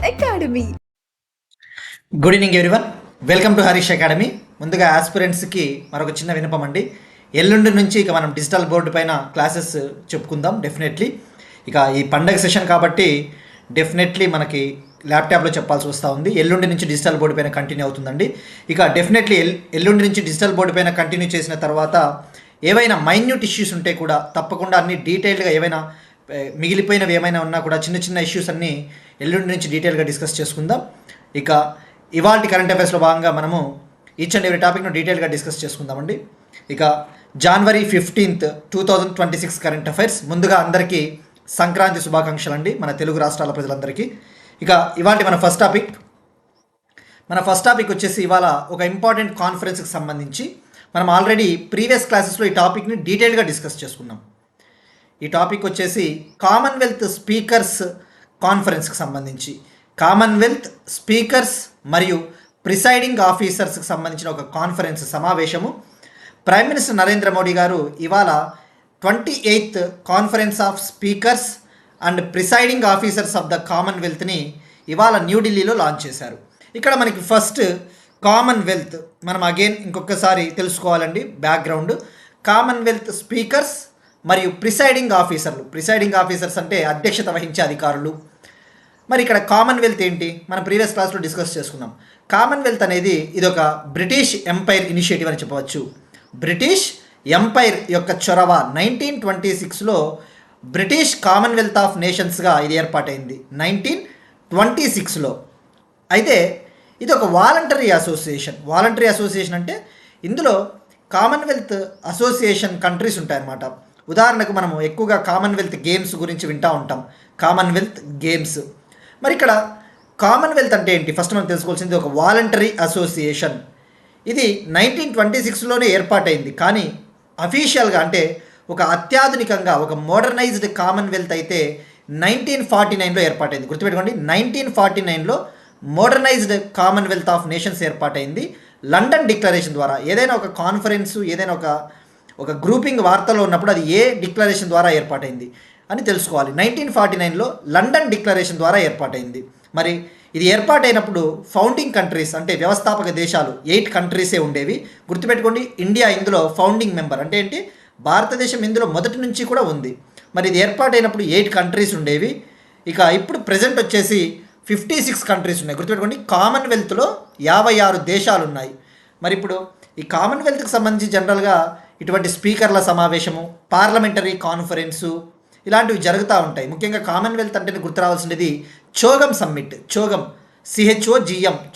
Academy. Good evening everyone, welcome to Harish academy. ముందుగా ఆస్పిరెంట్స్కి మరొక చిన్న వినపం అండి. ఎల్లుండి నుంచి ఇక మనం డిజిటల్ బోర్డు పైన క్లాసెస్ చెప్పుకుందాం. డెఫినెట్లీ ఇక ఈ పండగ సెషన్ కాబట్టి డెఫినెట్లీ మనకి ల్యాప్టాప్లో చెప్పాల్సి వస్తూ ఉంది. ఎల్లుండి నుంచి డిజిటల్ బోర్డు పైన కంటిన్యూ అవుతుందండి. ఇక డెఫినెట్లీ ఎల్లుండి నుంచి డిజిటల్ బోర్డు పైన కంటిన్యూ చేసిన తర్వాత ఏవైనా మైన్యూట్ ఇష్యూస్ ఉంటే కూడా తప్పకుండా అన్ని డీటెయిల్డ్గా ఏవైనా మిగిలిపోయినవి ఏమైనా ఉన్నా కూడా చిన్న చిన్న ఇష్యూస్ అన్నీ ఎల్లుండి నుంచి డీటెయిల్గా డిస్కస్ చేసుకుందాం. ఇక ఇవాళ కరెంట్ అఫైర్స్లో భాగంగా మనము ఈచ్ అండ్ ఎవరీ టాపిక్ను డీటెయిల్గా డిస్కస్ చేసుకుందామండి. ఇక జనవరి 15, 2026 కరెంట్ అఫైర్స్. ముందుగా అందరికీ సంక్రాంతి శుభాకాంక్షలు అండి, మన తెలుగు రాష్ట్రాల ప్రజలందరికీ. ఇక ఇవాళ మన ఫస్ట్ టాపిక్ వచ్చేసి ఇవాళ ఒక ఇంపార్టెంట్ కాన్ఫరెన్స్కి సంబంధించి మనం ఆల్రెడీ ప్రీవియస్ క్లాసెస్లో ఈ టాపిక్ని డీటెయిల్గా డిస్కస్ చేసుకున్నాం. ఈ టాపిక్ వచ్చేసి కామన్వెల్త్ స్పీకర్స్ కాన్ఫరెన్స్కి సంబంధించి, కామన్వెల్త్ స్పీకర్స్ మరియు ప్రిసైడింగ్ ఆఫీసర్స్కి సంబంధించిన ఒక కాన్ఫరెన్స్ సమావేశము ప్రైమ్ మినిస్టర్ నరేంద్ర మోడీ గారు ఇవాళ 28th conference of speakers and presiding officers of the కామన్వెల్త్ని ఇవాళ న్యూఢిల్లీలో లాంచ్ చేశారు. ఇక్కడ మనకి ఫస్ట్ కామన్వెల్త్ మనం అగైన్ ఇంకొకసారి తెలుసుకోవాలండి బ్యాక్గ్రౌండ్. కామన్వెల్త్ స్పీకర్స్ మరియు ప్రిసైడింగ్ ఆఫీసర్స్ అంటే అధ్యక్షత వహించే అధికారులు. మరి ఇక్కడ కామన్వెల్త్ ఏంటి, మనం ప్రీవియస్ క్లాస్లో డిస్కస్ చేసుకున్నాం. కామన్వెల్త్ అనేది ఇది ఒక బ్రిటిష్ ఎంపైర్ ఇనిషియేటివ్ అని చెప్పవచ్చు. బ్రిటిష్ ఎంపైర్ యొక్క చొరవ 1926లో బ్రిటిష్ కామన్వెల్త్ ఆఫ్ నేషన్స్గా ఇది ఏర్పాటైంది 1926లో. అయితే ఇది ఒక వాలంటరీ అసోసియేషన్ అంటే ఇందులో కామన్వెల్త్ అసోసియేషన్ కంట్రీస్ ఉంటాయన్నమాట. ఉదాహరణకు మనము ఎక్కువగా కామన్వెల్త్ గేమ్స్ గురించి వింటూ ఉంటాం, కామన్వెల్త్ గేమ్స్. మరి ఇక్కడ కామన్వెల్త్ అంటే ఏంటి, ఫస్ట్ మనం తెలుసుకోవాల్సింది ఒక వాలంటరీ అసోసియేషన్. ఇది 1926లోనే ఏర్పాటైంది, కానీ అఫీషియల్గా అంటే ఒక అత్యాధునికంగా ఒక మోడర్నైజ్డ్ కామన్వెల్త్ అయితే 1949లో ఏర్పాటైంది. గుర్తుపెట్టుకోండి, 1949లో మోడర్నైజ్డ్ కామన్వెల్త్ ఆఫ్ నేషన్స్ ఏర్పాటైంది లండన్ డిక్లరేషన్ ద్వారా. ఏదైనా ఒక కాన్ఫరెన్సు, ఏదైనా ఒక గ్రూపింగ్ వార్తలో ఉన్నప్పుడు అది ఏ డిక్లరేషన్ ద్వారా ఏర్పాటైంది అని తెలుసుకోవాలి. 1949లో లండన్ డిక్లరేషన్ ద్వారా ఏర్పాటైంది. మరి ఇది ఏర్పాటైనప్పుడు ఫౌండింగ్ కంట్రీస్ అంటే వ్యవస్థాపక దేశాలు 8 కంట్రీసే ఉండేవి. గుర్తుపెట్టుకోండి, ఇండియా ఇందులో ఫౌండింగ్ మెంబర్. అంటే ఏంటి, భారతదేశం ఇందులో మొదటి నుంచి కూడా ఉంది. మరి ఇది ఏర్పాటైనప్పుడు 8 కంట్రీస్ ఉండేవి. ఇక ఇప్పుడు ప్రజెంట్ వచ్చేసి 56 కంట్రీస్ ఉన్నాయి. గుర్తుపెట్టుకోండి, కామన్వెల్త్లో 56 దేశాలు ఉన్నాయి. మరి ఇప్పుడు ఈ కామన్వెల్త్కి సంబంధించి జనరల్గా ఇటువంటి స్పీకర్ల సమావేశము, పార్లమెంటరీ కాన్ఫరెన్సు ఇలాంటివి జరుగుతూ ఉంటాయి. ముఖ్యంగా కామన్వెల్త్ అంటే గుర్తు రావాల్సినది చోగం సమ్మిట్. CHOGM.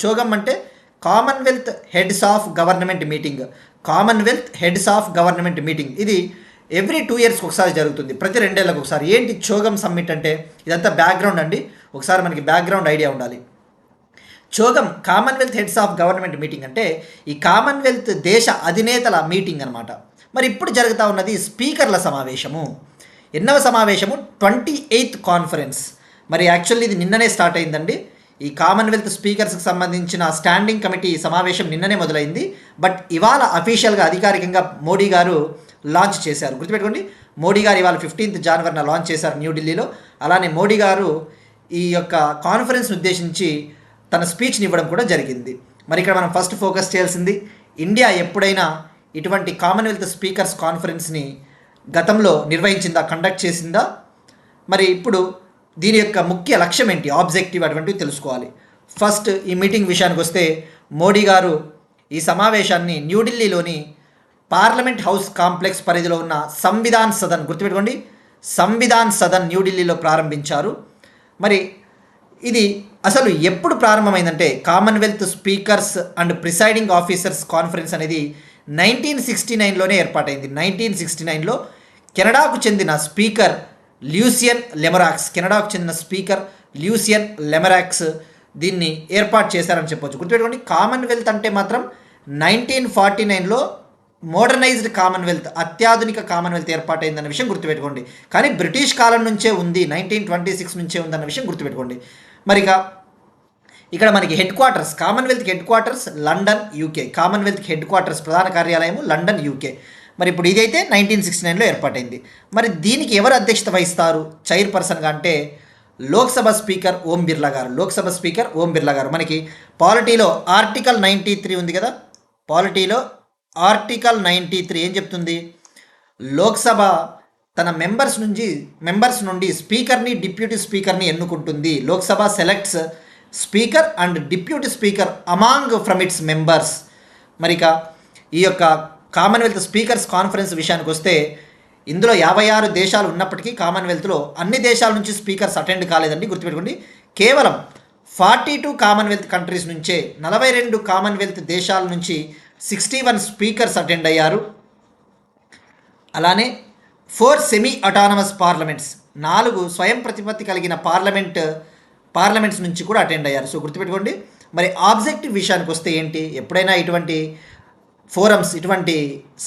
చోగం అంటే Commonwealth heads of government meeting. ఇది ఎవ్రీ 2 yearsకి ఒకసారి జరుగుతుంది, ప్రతి 2 ఏళ్ళకి ఒకసారి. ఏంటి చోగం సమ్మిట్ అంటే, ఇదంతా బ్యాక్గ్రౌండ్ అండి, ఒకసారి మనకి బ్యాక్గ్రౌండ్ ఐడియా ఉండాలి. CHOGM Commonwealth heads of government meeting అంటే ఈ కామన్వెల్త్ దేశ అధినేతల మీటింగ్ అనమాట. మరి ఇప్పుడు జరుగుతూ ఉన్నది స్పీకర్ల సమావేశము. ఎన్నవ సమావేశము, 28th కాన్ఫరెన్స్. మరి యాక్చువల్లీ ఇది నిన్ననే స్టార్ట్ అయిందండి. ఈ కామన్వెల్త్ స్పీకర్స్కి సంబంధించిన స్టాండింగ్ కమిటీ సమావేశం నిన్ననే మొదలైంది. బట్ ఇవాళ అఫీషియల్గా అధికారికంగా మోడీ గారు లాంచ్ చేశారు. గుర్తుపెట్టుకోండి, మోడీ గారు ఇవాళ 15th జనవరిన లాంచ్ చేశారు న్యూఢిల్లీలో. అలానే మోడీ గారు ఈ యొక్క కాన్ఫరెన్స్ని ఉద్దేశించి తన స్పీచ్ని ఇవ్వడం కూడా జరిగింది. మరి ఇక్కడ మనం ఫస్ట్ ఫోకస్ చేయాల్సింది, ఇండియా ఎప్పుడైనా ఇటువంటి కామన్వెల్త్ స్పీకర్స్ కాన్ఫరెన్స్ని గతంలో నిర్వహించిందా, కండక్ట్ చేసిందా, మరి ఇప్పుడు దీని యొక్క ముఖ్య లక్ష్యం ఏంటి, ఆబ్జెక్టివ్, అటువంటివి తెలుసుకోవాలి. ఫస్ట్ ఈ మీటింగ్ విషయానికి వస్తే, మోడీ గారు ఈ సమావేశాన్ని న్యూఢిల్లీలోని పార్లమెంట్ హౌస్ కాంప్లెక్స్ పరిధిలో ఉన్న సంవిధాన్ సదన్, గుర్తుపెట్టుకోండి, సంవిధాన్ సదన్ న్యూఢిల్లీలో ప్రారంభించారు. మరి ఇది అసలు ఎప్పుడు ప్రారంభమైందంటే, Commonwealth speakers and presiding officers conference అనేది 1969లోనే ఏర్పాటైంది. 1969లో కెనడాకు చెందిన స్పీకర్ ల్యూసియన్ లెమరాక్స్ దీన్ని ఏర్పాటు చేశారని చెప్పొచ్చు. గుర్తుపెట్టుకోండి, కామన్వెల్త్ అంటే మాత్రం 1949లో మోడర్నైజ్డ్ కామన్వెల్త్, అత్యాధునిక కామన్వెల్త్ ఏర్పాటైందన్న విషయం గుర్తుపెట్టుకోండి. కానీ బ్రిటిష్ కాలం నుంచే ఉంది, 1926 నుంచే ఉందన్న విషయం గుర్తుపెట్టుకోండి. మరి ఇక్కడ మనకి Commonwealth head quarters London, UK. Commonwealth head quarters ప్రధాన కార్యాలయము లండన్, యూకే. మరి ఇప్పుడు ఇదైతే 1969లో ఏర్పాటైంది. మరి దీనికి ఎవరు అధ్యక్షత వహిస్తారు చైర్పర్సన్గా అంటే లోక్సభ స్పీకర్ ఓం బిర్లా గారు. లోక్సభ స్పీకర్ ఓం బిర్లా గారు. మనకి పాలిటీలో ఆర్టికల్ 93 ఉంది కదా, పాలిటీలో ఆర్టికల్ 93 ఏం చెప్తుంది? లోక్సభ తన మెంబర్స్ నుండి స్పీకర్ని, డిప్యూటీ స్పీకర్ని ఎన్నుకుంటుంది. Lok Sabha selects speaker and deputy speaker among from its members. మరిక ఈ యొక్క కామన్వెల్త్ స్పీకర్స్ కాన్ఫరెన్స్ విషయానికి వస్తే ఇందులో 56 దేశాలు ఉన్నప్పటికీ కామన్వెల్త్లో అన్ని దేశాల నుంచి స్పీకర్స్ అటెండ్ కాలేదండి, గుర్తుపెట్టుకోండి. కేవలం 42 కామన్వెల్త్ కంట్రీస్ నుంచే 42 కామన్వెల్త్ దేశాల నుంచి 61 స్పీకర్స్ అటెండ్ అయ్యారు. అలానే 4 సెమీ అటానమస్ పార్లమెంట్స్, 4 స్వయం ప్రతిపత్తి కలిగిన పార్లమెంట్స్ నుంచి కూడా అటెండ్ అయ్యారు. సో గుర్తుపెట్టుకోండి. మరి ఆబ్జెక్టివ్ విషయానికి వస్తే ఏంటి? ఎప్పుడైనా ఇటువంటి ఫోరమ్స్, ఇటువంటి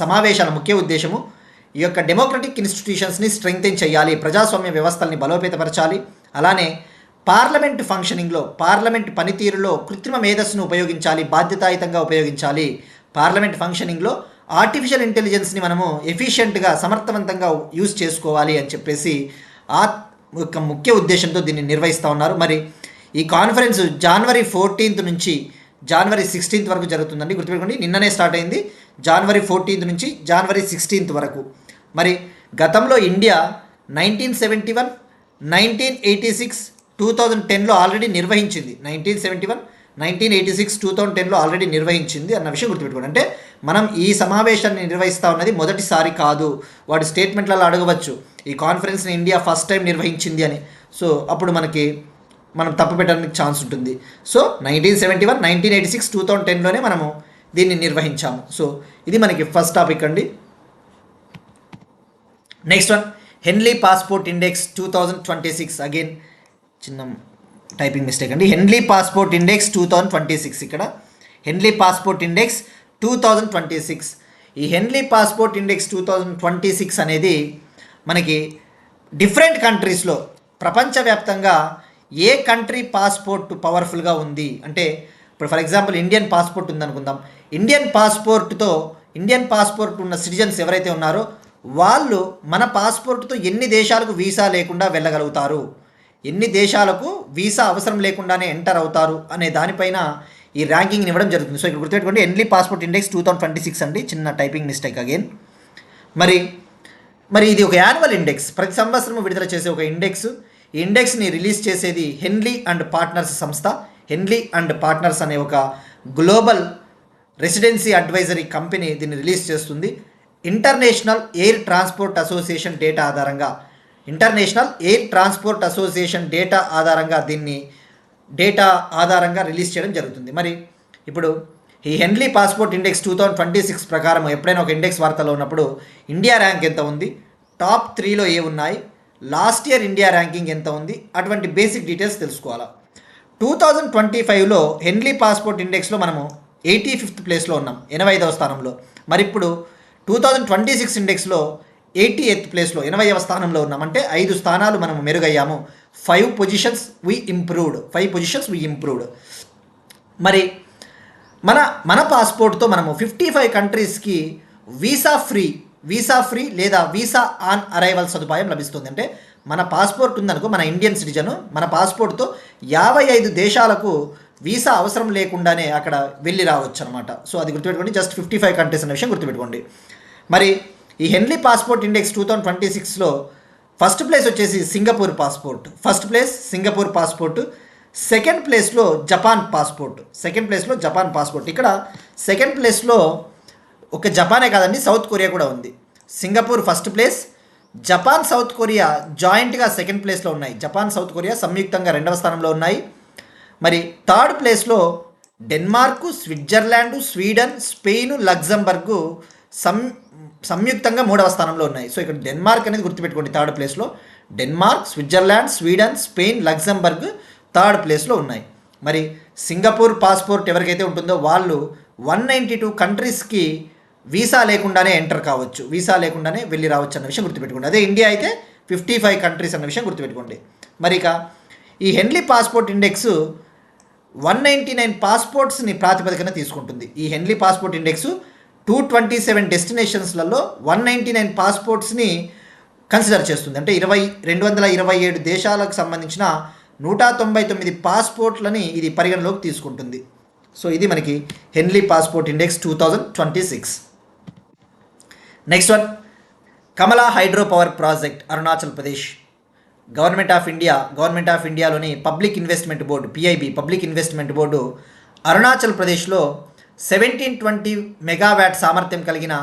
సమావేశాల ముఖ్య ఉద్దేశము ఈ యొక్క డెమోక్రటిక్ ఇన్స్టిట్యూషన్స్ని స్ట్రెంగ్తెన్ చేయాలి, ప్రజాస్వామ్య వ్యవస్థల్ని బలోపేతపరచాలి. అలానే పార్లమెంట్ ఫంక్షనింగ్లో, పార్లమెంట్ పనితీరులో కృత్రిమ మేధస్సును ఉపయోగించాలి, బాధ్యతాయుతంగా ఉపయోగించాలి. పార్లమెంట్ ఫంక్షనింగ్లో ఆర్టిఫిషియల్ ఇంటెలిజెన్స్ని మనము ఎఫిషియెంట్గా, సమర్థవంతంగా యూజ్ చేసుకోవాలి అని చెప్పేసి ఆ యొక్క ముఖ్య ఉద్దేశంతో దీన్ని నిర్వహిస్తూ ఉన్నారు. మరి ఈ కాన్ఫరెన్స్ జనవరి 14 నుంచి జనవరి 16 వరకు జరుగుతుందండి, గుర్తుపెట్టుకోండి. నిన్ననే స్టార్ట్ అయింది, జనవరి 14 నుంచి జనవరి 16 వరకు. మరి గతంలో ఇండియా 1971, 1986, 2010లో ఆల్రెడీ నిర్వహించింది. 1971, 1986, 2010లో ఆల్రెడీ నిర్వహించింది అన్న విషయం గుర్తుపెట్టుకోండి. అంటే మనం ఈ సమావేశాన్ని నిర్వహిస్తూ ఉన్నది మొదటిసారి కాదు. వాడి స్టేట్మెంట్లలో అడగవచ్చు ఈ కాన్ఫరెన్స్ని ఇండియా ఫస్ట్ టైం నిర్వహించింది అని. సో అప్పుడు మనం తప్పు పెట్టడానికి ఛాన్స్ ఉంటుంది. సో 1971, 1986, 2010లోనే మనము దీన్ని నిర్వహించాము. సో ఇది మనకి ఫస్ట్ టాపిక్ అండి. Next one, హెన్లీ passport index 2026. Again చిన్న టైపింగ్ మిస్టేక్ అండి. హెన్లీ పాస్పోర్ట్ ఇండెక్స్ 2026. ఇక్కడ హెన్లీ పాస్పోర్ట్ ఇండెక్స్ 2026. ఈ హెన్లీ పాస్పోర్ట్ ఇండెక్స్ 2026 అనేది మనకి డిఫరెంట్ కంట్రీస్లో, ప్రపంచవ్యాప్తంగా ఏ కంట్రీ పాస్పోర్ట్ పవర్ఫుల్గా ఉంది అంటే, ఇప్పుడు ఫర్ ఎగ్జాంపుల్ ఇండియన్ పాస్పోర్ట్ ఉందనుకుందాం. ఇండియన్ పాస్పోర్ట్ ఉన్న సిటిజన్స్ ఎవరైతే ఉన్నారో వాళ్ళు మన పాస్పోర్ట్తో ఎన్ని దేశాలకు వీసా లేకుండా వెళ్ళగలుగుతారు, ఎన్ని దేశాలకు వీసా అవసరం లేకుండానే ఎంటర్ అవుతారు అనే దానిపైన ఈ ర్యాంకింగ్ని ఇవ్వడం జరుగుతుంది. సో ఇక్కడ గుర్తుపెట్టుకోండి, హెన్లీ పాస్పోర్ట్ ఇండెక్స్ 2026 అండి. చిన్న టైపింగ్ మిస్టేక్ అగైన్. మరి ఇది ఒక యాన్యువల్ ఇండెక్స్, ప్రతి సంవత్సరం విడుదల చేసే ఒక ఇండెక్స్. ఈ ఇండెక్స్ని రిలీజ్ చేసేది హెన్లీ అండ్ పార్ట్నర్స్ సంస్థ. హెన్లీ అండ్ పార్ట్నర్స్ అనే ఒక గ్లోబల్ రెసిడెన్సీ అడ్వైజరీ కంపెనీ దీన్ని రిలీజ్ చేస్తుంది. International air transport association data ఆధారంగా దీన్ని రిలీజ్ చేయడం జరుగుతుంది. మరి ఇప్పుడు ఈ హెన్లీ పాస్పోర్ట్ ఇండెక్స్ 2026 ప్రకారం ఎప్పుడైనా ఒక ఇండెక్స్ వార్తలో ఉన్నప్పుడు ఇండియా ర్యాంక్ ఎంత ఉంది, టాప్ 3లో ఏ ఉన్నాయి, లాస్ట్ ఇయర్ ఇండియా ర్యాంకింగ్ ఎంత ఉంది, అటువంటి బేసిక్ డీటెయిల్స్ తెలుసుకోవాలా. 2025లో హెన్లీ పాస్పోర్ట్ ఇండెక్స్లో మనము 85th ప్లేస్లో ఉన్నాం, 85వ స్థానంలో. మరి ఇప్పుడు 2026 ఇండెక్స్లో 88th ప్లేస్లో, 80వ స్థానంలో ఉన్నాం. అంటే 5 స్థానాలు మనము మెరుగయ్యాము. 5 పొజిషన్స్ వీ ఇంప్రూవ్డ్. మరి మన పాస్పోర్ట్తో మనము 55 కంట్రీస్కి వీసా ఫ్రీ లేదా వీసా ఆన్ అరైవల్ సదుపాయం లభిస్తుంది. అంటే మన పాస్పోర్ట్ ఉందనుకో, మన ఇండియన్ సిటిజన్ మన పాస్పోర్ట్తో 55 దేశాలకు వీసా అవసరం లేకుండానే అక్కడ వెళ్ళి రావచ్చు అనమాట. సో అది గుర్తుపెట్టుకోండి, జస్ట్ 55 కంట్రీస్ అనే విషయం గుర్తుపెట్టుకోండి. మరి ఈ హెన్లీ పాస్పోర్ట్ ఇండెక్స్ 2026లో ఫస్ట్ ప్లేస్ వచ్చేసి సింగపూర్ పాస్పోర్ట్, సెకండ్ ప్లేస్లో జపాన్ పాస్పోర్ట్. ఇక్కడ సెకండ్ ప్లేస్లో ఒక జపానే కాదండి, సౌత్ కొరియా కూడా ఉంది. Singapore first place, Japan South Korea జాయింట్గా సెకండ్ ప్లేస్లో ఉన్నాయి. జపాన్ సౌత్ కొరియా సంయుక్తంగా 2వ స్థానంలో ఉన్నాయి. మరి థర్డ్ ప్లేస్లో Denmark, Switzerland, Sweden, Spain, Luxembourg సంయుక్తంగా 3వ స్థానంలో ఉన్నాయి. సో ఇక్కడ డెన్మార్క్ అనేది గుర్తుపెట్టుకోండి, థర్డ్ ప్లేస్లో. Denmark, Switzerland, Sweden, Spain, Luxembourg third ప్లేస్లో ఉన్నాయి. మరి సింగపూర్ పాస్పోర్ట్ ఎవరికైతే ఉంటుందో వాళ్ళు 192 కంట్రీస్కి వీసా లేకుండానే ఎంటర్ కావచ్చు, వీసా లేకుండానే వెళ్ళి రావచ్చు అన్న విషయం గుర్తుపెట్టుకోండి. అదే ఇండియా అయితే 55 కంట్రీస్ అన్న విషయం గుర్తుపెట్టుకోండి. మరి ఇక ఈ హెన్లీ పాస్పోర్ట్ ఇండెక్స్ 199 పాస్పోర్ట్స్ని ప్రాతిపదికన తీసుకుంటుంది. ఈ హెన్లీ పాస్పోర్ట్ ఇండెక్స్ 227 డెస్టినేషన్స్లలో 199 పాస్పోర్ట్స్ని కన్సిడర్ చేస్తుంది. అంటే 227 దేశాలకు సంబంధించిన 199 పాస్పోర్ట్లని ఇది పరిగణలోకి తీసుకుంటుంది. సో ఇది మనకి Henley passport index 2026. Next one, Kamala hydro power project Arunachal Pradesh. Government of ఇండియాలోని public investment board PIB public investment board Arunachal ప్రదేశ్లో 1720 మెగావాట్ సామర్థ్యం కలిగిన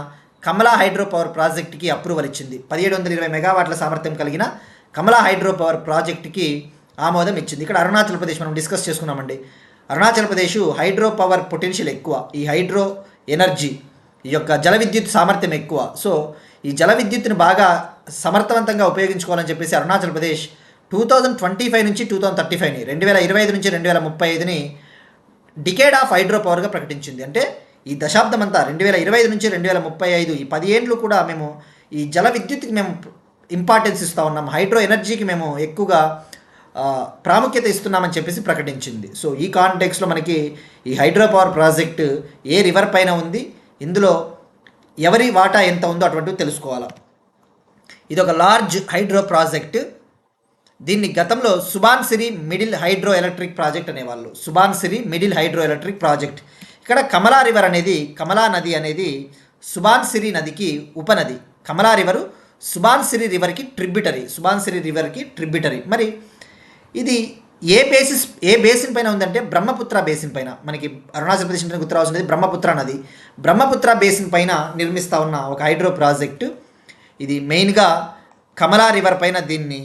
కమలా హైడ్రో పవర్ ప్రాజెక్టుకి అప్రూవల్ ఇచ్చింది. 1720 మెగావాట్ల సామర్థ్యం కలిగిన కమలా హైడ్రో పవర్ ప్రాజెక్టుకి ఆమోదం ఇచ్చింది. ఇక్కడ అరుణాచల్ ప్రదేశ్ మనం డిస్కస్ చేసుకున్నామండి. Arunachal Pradesh hydro power potential ఎక్కువ, ఈ హైడ్రో ఎనర్జీ ఈ యొక్క జల విద్యుత్ సామర్థ్యం ఎక్కువ. సో ఈ జల విద్యుత్తుని బాగా సమర్థవంతంగా ఉపయోగించుకోవాలని చెప్పేసి అరుణాచల్ ప్రదేశ్ 2025 నుంచి 2035ని 2025 నుంచి 2035ని డికేడ్ ఆఫ్ హైడ్రో పవర్గా ప్రకటించింది. అంటే ఈ దశాబ్దం అంతా 2025 నుంచి 2035 ఈ 10 ఏళ్ళు కూడా మేము ఈ జల విద్యుత్కి మేము ఇంపార్టెన్స్ ఇస్తూ ఉన్నాం, హైడ్రో ఎనర్జీకి మేము ఎక్కువగా ప్రాముఖ్యత ఇస్తున్నామని చెప్పేసి ప్రకటించింది. సో ఈ కాంటెక్స్లో మనకి ఈ హైడ్రో పవర్ ప్రాజెక్టు ఏ రివర్ పైన ఉంది, ఇందులో ఎవరి వాటా ఎంత ఉందో అటువంటివి తెలుసుకోవాలి. ఇది ఒక లార్జ్ హైడ్రో ప్రాజెక్ట్. దీన్ని గతంలో Subansiri middle hydro electric project అనేవాళ్ళు. Subansiri middle hydro electric project. ఇక్కడ కమలా నది అనేది సుబాన్సిరి నదికి ఉపనది. కమలా రివరు సుబాన్సిరి రివర్కి ట్రిబ్యూటరీ. మరి ఇది ఏ బేసిన్ పైన ఉందంటే బ్రహ్మపుత్ర బేసిన్ పైన. మనకి అరుణాచల్ ప్రదేశ్ అంటే గుర్తురావాల్సింది బ్రహ్మపుత్ర నది. బ్రహ్మపుత్ర బేసిన్ పైన నిర్మిస్తూ ఉన్న ఒక హైడ్రో ప్రాజెక్టు. ఇది మెయిన్గా కమలా రివర్ పైన దీన్ని